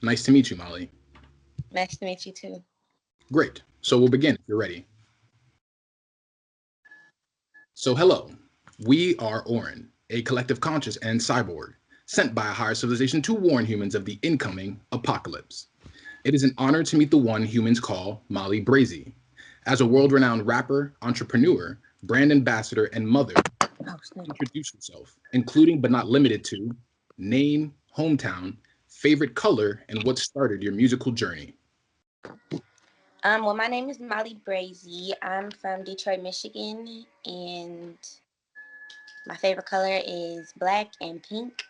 Nice to meet you, Molly. Nice to meet you too. Great. So we'll begin if you're ready. So, hello. We are Orrin, a collective conscious and cyborg, sent by a higher civilization to warn humans of the incoming apocalypse. It is an honor to meet the one humans call Molly Brazy. As a world renowned rapper, entrepreneur, brand ambassador, and mother, Oh, snap. introduce yourself, including but not limited to name, hometown, favorite color, and what started your musical journey. Well, my name is Molly Brazy. I'm from Detroit, Michigan, and my favorite color is black and pink.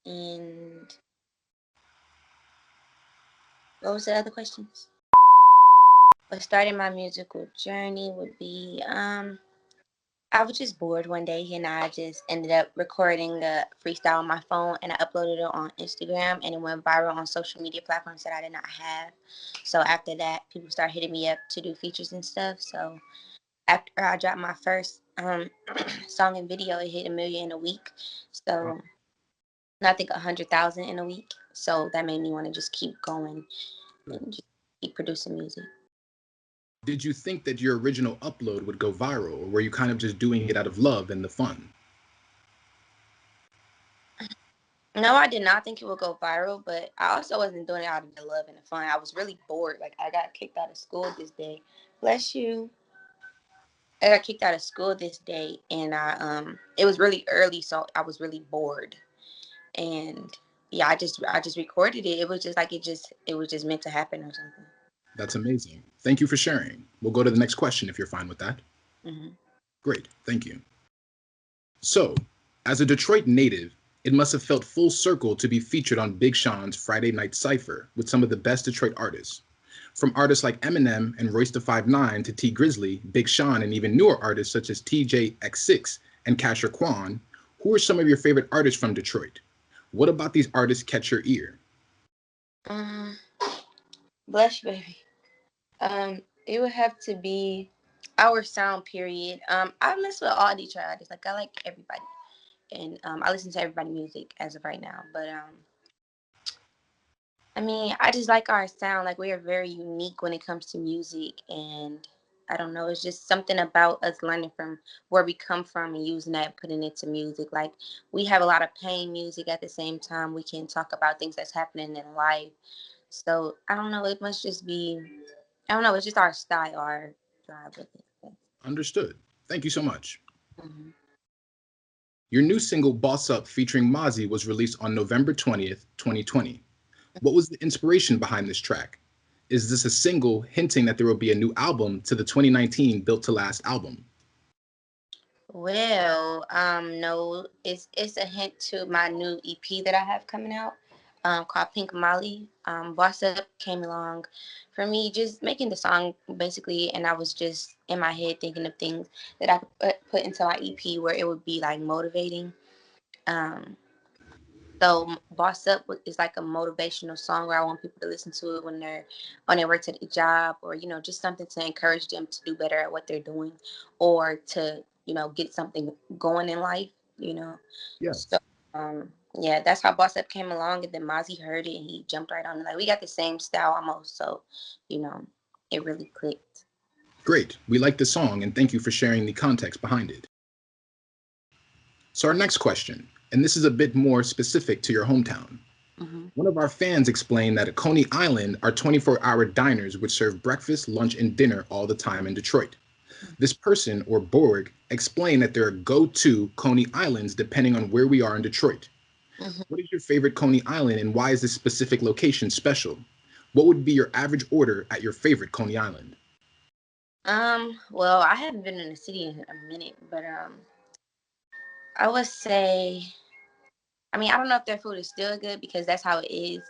And what was the other questions? What started my musical journey would be I was just bored one day and I just ended up recording a freestyle on my phone and I uploaded it on Instagram and it went viral on social media platforms that I did not have. So after that, people started hitting me up to do features and stuff. So after I dropped my first song and video, it hit 1 million in a week. So I think 100,000 in a week. So that made me want to just keep going and just keep producing music. Did you think that your original upload would go viral, or were you kind of just doing it out of love and the fun? No, I did not think it would go viral, but I also wasn't doing it out of the love and the fun. I was really bored. Like I got kicked out of school this day. Bless you. I got kicked out of school this day, and I it was really early, so I was really bored. And yeah, I just recorded it. It was just like it was just meant to happen or something. That's amazing. Thank you for sharing. We'll go to the next question if you're fine with that. Hmm. Great, thank you. So, as a Detroit native, it must have felt full circle to be featured on Big Sean's Friday Night Cipher with some of the best Detroit artists. From artists like Eminem and Royce da 5'9" to T Grizzly, Big Sean, and even newer artists such as TJ X6 and Casher Quan, who are some of your favorite artists from Detroit? What about these artists catch your ear? Um, Bless you, baby. It would have to be our sound period. I mess with all Detroit artists. Like I like everybody, and I listen to everybody music as of right now. But I mean, I just like our sound. Like we are very unique when it comes to music, and I don't know. It's just something about us learning from where we come from and using that, and putting it to music. Like we have a lot of pain music at the same time. We can talk about things that's happening in life. So I don't know. It must just be. I don't know. It's just our style, our drive with it. Understood. Thank you so much. Mm-hmm. Your new single, Boss Up, featuring Mozzie, was released on November 20th, 2020. What was the inspiration behind this track? Is this a single hinting that there will be a new album to the 2019 Built to Last album? Well, no, it's a hint to my new EP that I have coming out, called Pink Molly. Boss Up came along for me just making the song basically, and I was just in my head thinking of things that I could put into my EP where it would be like motivating. Um, so Boss Up is like a motivational song where I want people to listen to it when they're on their way to the job, or just something to encourage them to do better at what they're doing, or to get something going in life. You know, so Yes. yeah, that's how Boss Up came along, and then Mozzie heard it and he jumped right on it. Like we got the same style almost, so you know, it really clicked. Great. We like the song and thank you for sharing the context behind it. So, our next question, and this is a bit more specific to your hometown. Hmm. One of our fans explained that at Coney Island are 24-hour diners which serve breakfast, lunch, and dinner all the time in Detroit. This person, or Borg, explained that there are go to Coney Islands depending on where we are in Detroit. Hmm. What is your favorite Coney Island and why is this specific location special? What would be your average order at your favorite Coney Island? Well, I haven't been in the city in a minute, but I would say, I mean, I don't know if their food is still good because that's how it is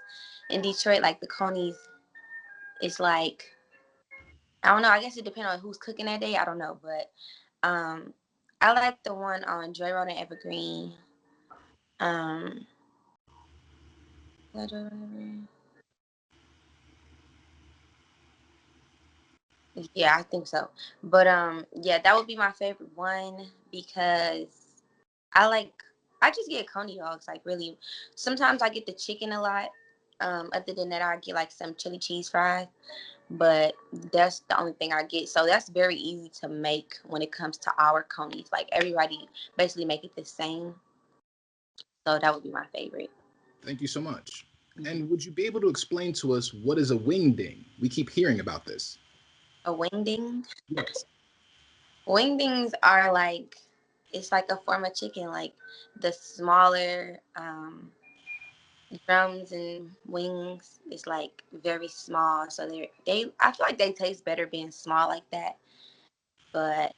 in Detroit. Like the Coney's, it's like, I don't know. I guess it depends on who's cooking that day. I don't know, but um, I like the one on Joy Road and Evergreen. Um, is that Joy Road and Evergreen? Yeah, I think so. But yeah, that would be my favorite one because I like I just get coney dogs like really. Sometimes I get the chicken a lot, Other than that, I get like some chili cheese fries, but that's the only thing I get. So that's very easy to make when it comes to our conies. Like everybody basically make it the same. So that would be my favorite. Thank you so much. Mhm. And would you be able to explain to us what is a wingding? We keep hearing about this. A wingding. Yes. Wingdings are like it's like a form of chicken, like the smaller drums and wings is like very small. So they I feel like they taste better being small like that. But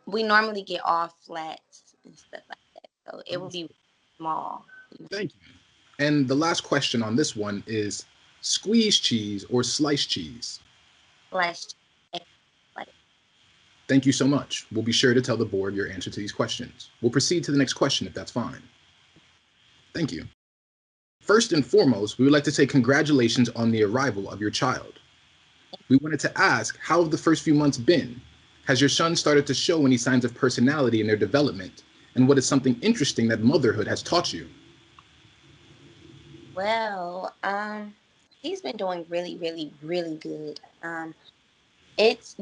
we normally get all flats and stuff like that. So it will be small. Thank you. And the last question on this one is squeeze cheese or sliced cheese? Flash like Thank you so much. We'll be sure to tell the board your answer to these questions. We'll proceed to the next question if that's fine. Thank you. First and foremost, we would like to say congratulations on the arrival of your child. We wanted to ask, how have the first few months been? Has your son started to show any signs of personality in their development? And what is something interesting that motherhood has taught you? well, he's been doing really, really, really good. It's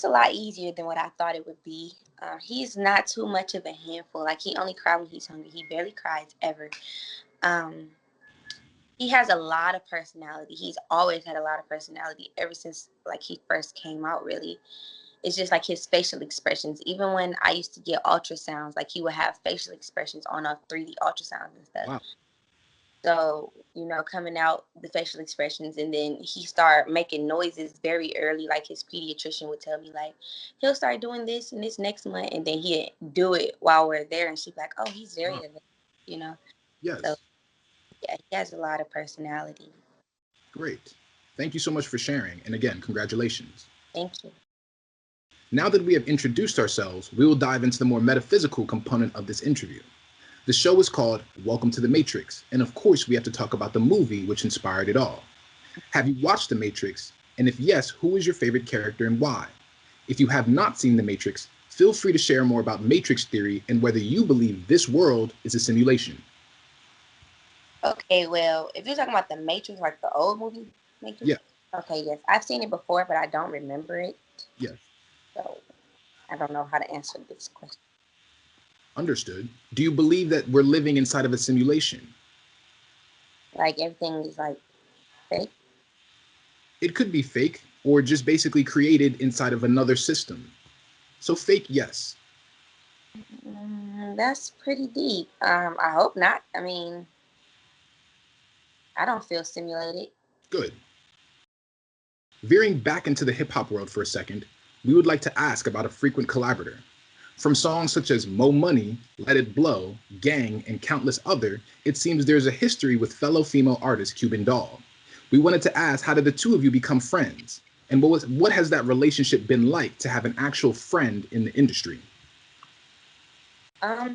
a lot easier than what I thought it would be. He's not too much of a handful. Like he only cries when he's hungry. He barely cries ever. Um, he has a lot of personality. He's always had a lot of personality ever since like he first came out. Really, it's just like his facial expressions. Even when I used to get ultrasounds, like he would have facial expressions on a 3D ultrasound and stuff. Wow. So, coming out the facial expressions, and then he started making noises very early. Like his pediatrician would tell me, like he'll start doing this and this next month, and then he'd do it while we're there, and she'd be like, "Oh, he's very Wow. advanced," you know. So Yes. yeah, he has a lot of personality. Great. Thank you so much for sharing. And again, congratulations. Thank you. Now that we have introduced ourselves, we will dive into the more metaphysical component of this interview. The show is called Welcome to the Matrix, and of course, we have to talk about the movie which inspired it all. Have you watched The Matrix? And if yes, who is your favorite character and why? If you have not seen The Matrix, feel free to share more about Matrix theory and whether you believe this world is a simulation. Okay, well, if you're talking about the Matrix, like the old movie Matrix, Yeah, okay, yes, I've seen it before, but I don't remember it, yes, so I don't know how to answer this question. understood. Do you believe that we're living inside of a simulation? Like everything is like fake. It could be fake or just basically created inside of another system. So, fake, yes. That's pretty deep. I hope not. I mean, I don't feel stimulated. Good. Veering back into the hip hop world for a second, we would like to ask about a frequent collaborator. From songs such as Mo Money, Let It Blow, Gang, and countless other, it seems there's a history with fellow female artist Cuban Doll. We wanted to ask, how did the two of you become friends? And what has that relationship been like to have an actual friend in the industry?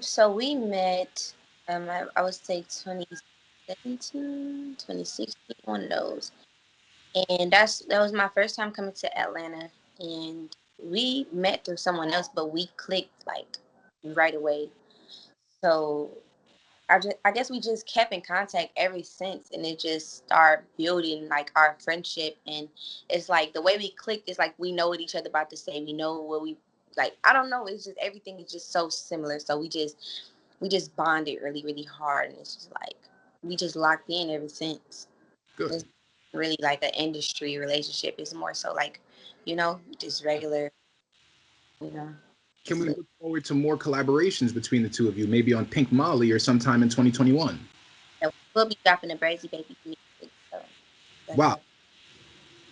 So we met, I would say 2017, 2016, one of those. And that was my first time coming to Atlanta. And we met through someone else, but we clicked like right away. So I guess we just kept in contact ever since, and it just started building like our friendship. And it's like the way we clicked is like we know what each other about to say. We know what we like. I don't know. It's just everything is just so similar. So we just bonded really really hard, and it's just like we just locked in ever since. Good. It's really like an industry relationship. It's more so like just regular. You know, Can just we live. look forward to more collaborations between the two of you, maybe on Pink Molly or sometime in 2021? So we'll be dropping the Brazy baby music. So that's Wow, happening.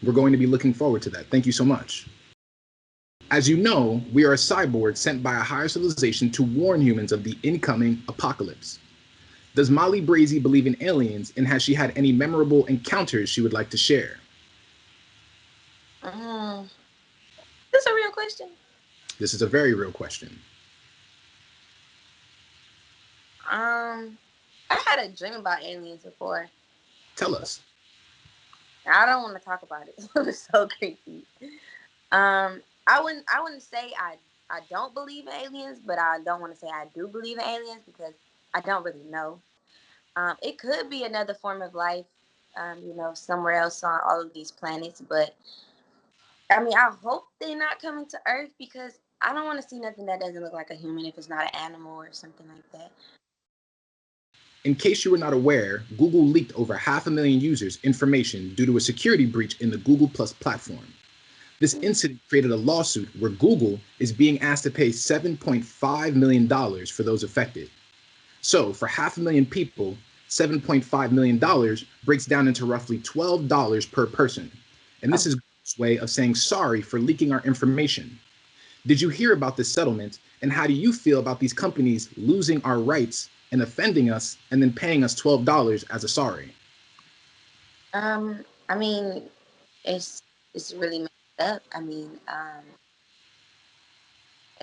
we're going to be looking forward to that. Thank you so much. As you know, we are a cyborg sent by a higher civilization to warn humans of the incoming apocalypse. Does Molly Brazy believe in aliens, and has she had any memorable encounters she would like to share? Mm, that's a real question. This is a very real question. Um, I had a dream about aliens before. Tell us. I don't want to talk about it. It was so creepy. I wouldn't say I don't believe in aliens, but I don't want to say I do believe in aliens because I don't really know. It could be another form of life. somewhere else on all of these planets. But I mean, I hope they're not coming to Earth because I don't want to see nothing that doesn't look like a human if it's not an animal or something like that. In case you were not aware, Google leaked over 500,000 users' information due to a security breach in the Google Plus platform. This incident created a lawsuit where Google is being asked to pay $7.5 million for those affected. So, for 500,000 people, $7.5 million breaks down into roughly $12 per person. And this Oh, is Google's way of saying sorry for leaking our information. Did you hear about this settlement, and how do you feel about these companies losing our rights and offending us and then paying us $12 as a sorry? I mean, it's really messed up. I mean,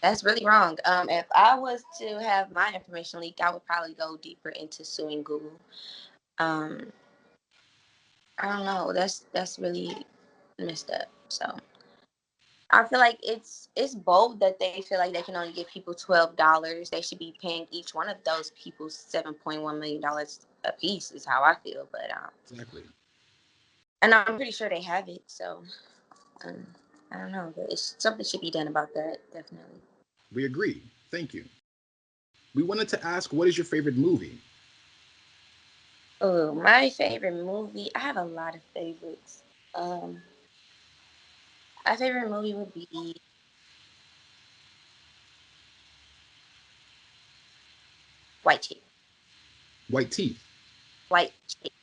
that's really wrong. If I was to have my information leaked, I would probably go deeper into suing Google. Um, I don't know. That's really messed up. So I feel like it's bold that they feel like they can only give people $12. They should be paying each one of those people $7.1 million a piece. Is how I feel. But Exactly. and I'm pretty sure they have it. So um, I don't know. But something should be done about that. Definitely. We agree. Thank you. We wanted to ask, what is your favorite movie? Oh, my favorite movie. I have a lot of favorites. Um, my favorite movie would be White Chick. White Teeth. White Chick.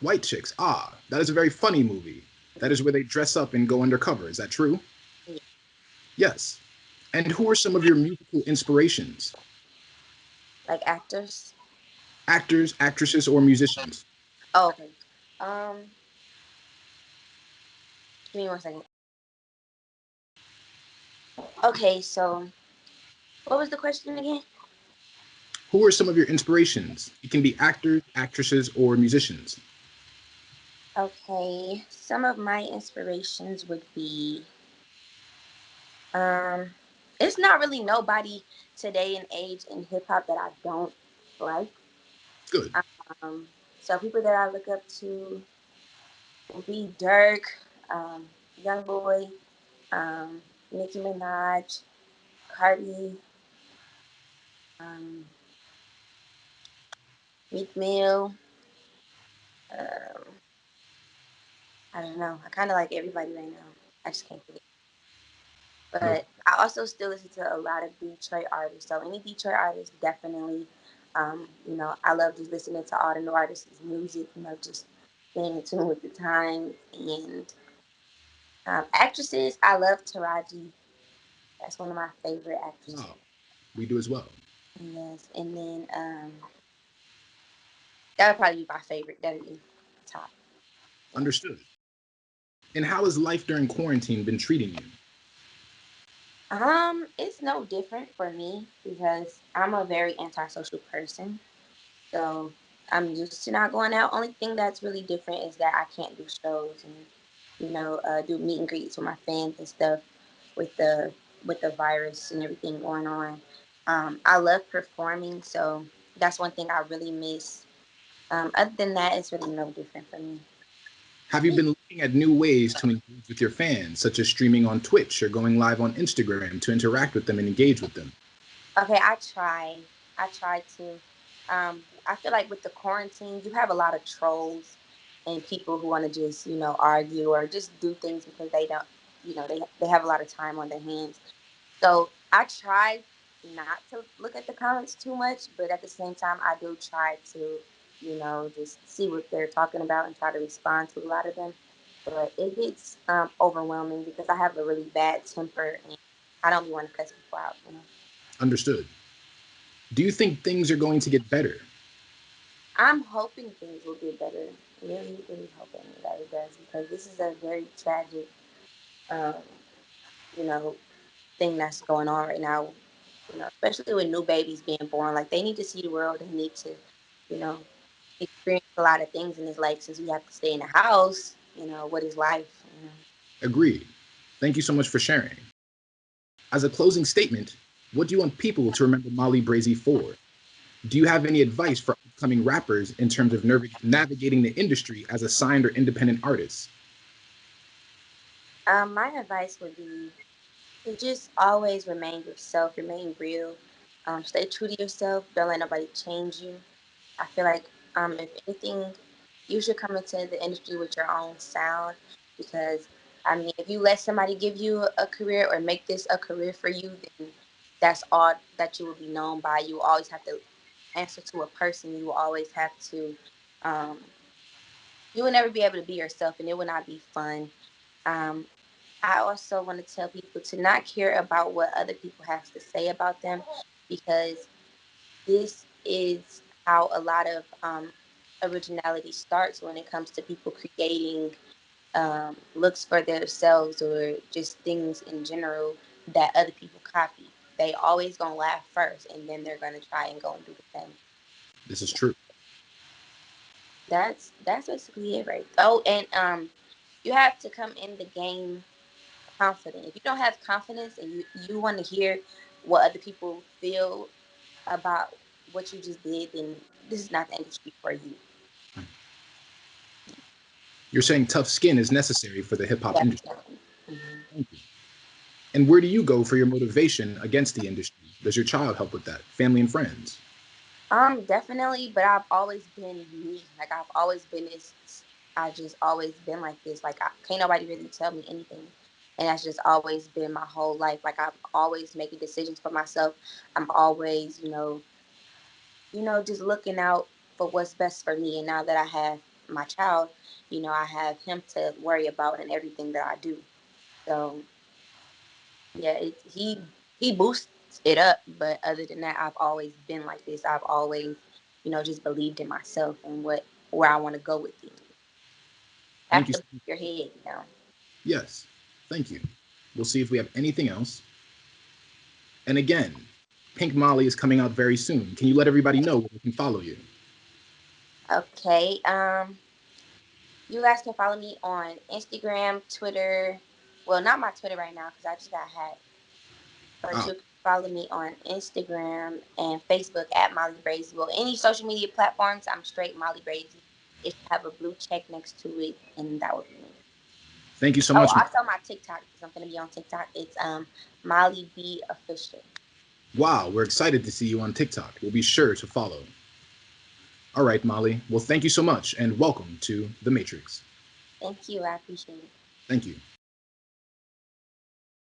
White Chicks. Ah, that is a very funny movie. That is where they dress up and go undercover. Is that true? Yeah. Yes. And who are some of your musical inspirations? Like actors. Actors, actresses, or musicians? Oh, okay. Um, give me 1 second. Okay, so what was the question again? Who are some of your inspirations? It can be actors, actresses, or musicians. Okay, some of my inspirations would be um, it's not really nobody today and age in hip hop that I don't like. Good. Um, so people that I look up to would be Dirk, um, Young Boy, um, Nicki Minaj, Cardi, um, Meek Mill. Um, I don't know. I kind of like everybody right now. I just can't think. No, But I also still listen to a lot of Detroit artists. So any Detroit artist, definitely. I love just listening to all the new artists' music. Just staying in tune with the times. And actresses, I love Taraji. That's one of my favorite actresses. wow. We do as well. Yes, and then that would probably be my favorite. That would be top. Yes. Understood. And how has life during quarantine been treating you? It's no different for me because I'm a very antisocial person. So I'm used to not going out. Only thing that's really different is that I can't do shows and do meet and greets with my fans and stuff with the virus and everything going on. I love performing, so that's one thing I really miss. Other than that, it's really no different for me. Have you been looking at new ways to engage with your fans, such as streaming on Twitch or going live on Instagram to interact with them and engage with them? Okay, I try. I try to. I feel like with the quarantine, you have a lot of trolls and people who want to just, argue or just do things because they don't, they have a lot of time on their hands. So I try not to look at the comments too much, but at the same time, I do try to, just see what they're talking about and try to respond to a lot of them. But it gets overwhelming because I have a really bad temper and I don't want to cuss people out. Understood. Do you think things are going to get better? I'm hoping things will get better. Really, really hoping that it does because this is a very tragic, um, you know, thing that's going on right now. Especially with new babies being born, like they need to see the world. They need to, you know, experience a lot of things in this life. Since we have to stay in the house, what is life? Agreed. Thank you so much for sharing. As a closing statement, what do you want people to remember Molly Brazy for? Do you have any advice for upcoming rappers in terms of navigating the industry as a signed or independent artist? My advice would be to just always remain yourself, remain real, stay true to yourself. Don't let nobody change you. I feel like if anything, you should come into the industry with your own sound because I mean, if you let somebody give you a career or make this a career for you, then that's all that you will be known by. You will always have to answer to a person. You will always have to. Um, you will never be able to be yourself, and it will not be fun. Um, I also want to tell people to not care about what other people have to say about them because this is how a lot of originality starts when it comes to people creating looks for themselves or just things in general that other people copy. They always gonna laugh first, and then they're gonna try and go and do the same. This is true. That's basically it, right? Oh, and you have to come in the game confident. If you don't have confidence and you want to hear what other people feel about what you just did, then this is not the industry for you. You're saying tough skin is necessary for the hip hop industry. Definitely. Mhm. Thank you. And where do you go for your motivation against the industry? Does your child help with that? Family and friends? Definitely, but I've always been me. Like I've always been this. I just always been like this. Like can't nobody really tell me anything, and that's just always been my whole life. Like I'm always making decisions for myself. I'm always, just looking out for what's best for me. And now that I have my child, I have him to worry about in everything that I do. So yeah, he boosts it up. But other than that, I've always been like this. I've always, just believed in myself and where I want to go with things. Thank Have you. to put your head. Yes. Thank you. We'll see if we have anything else. And again, Pink Molly is coming out very soon. Can you let everybody know where they can follow you? Okay. You guys can follow me on Instagram, Twitter. Well, not my Twitter right now because I just got hacked. But Ah, you can follow me on Instagram and Facebook at Molly Brazy. Well, any social media platforms, I'm straight Molly Brazy. It should have a blue check next to it, and that would be me. thank you so Oh, much. also my TikTok because I'm gonna be on TikTok. It's Molly B Official. Wow, we're excited to see you on TikTok. We'll be sure to follow. All right, Molly. Well, thank you so much and welcome to The Matrix. Thank you. I appreciate it. Thank you.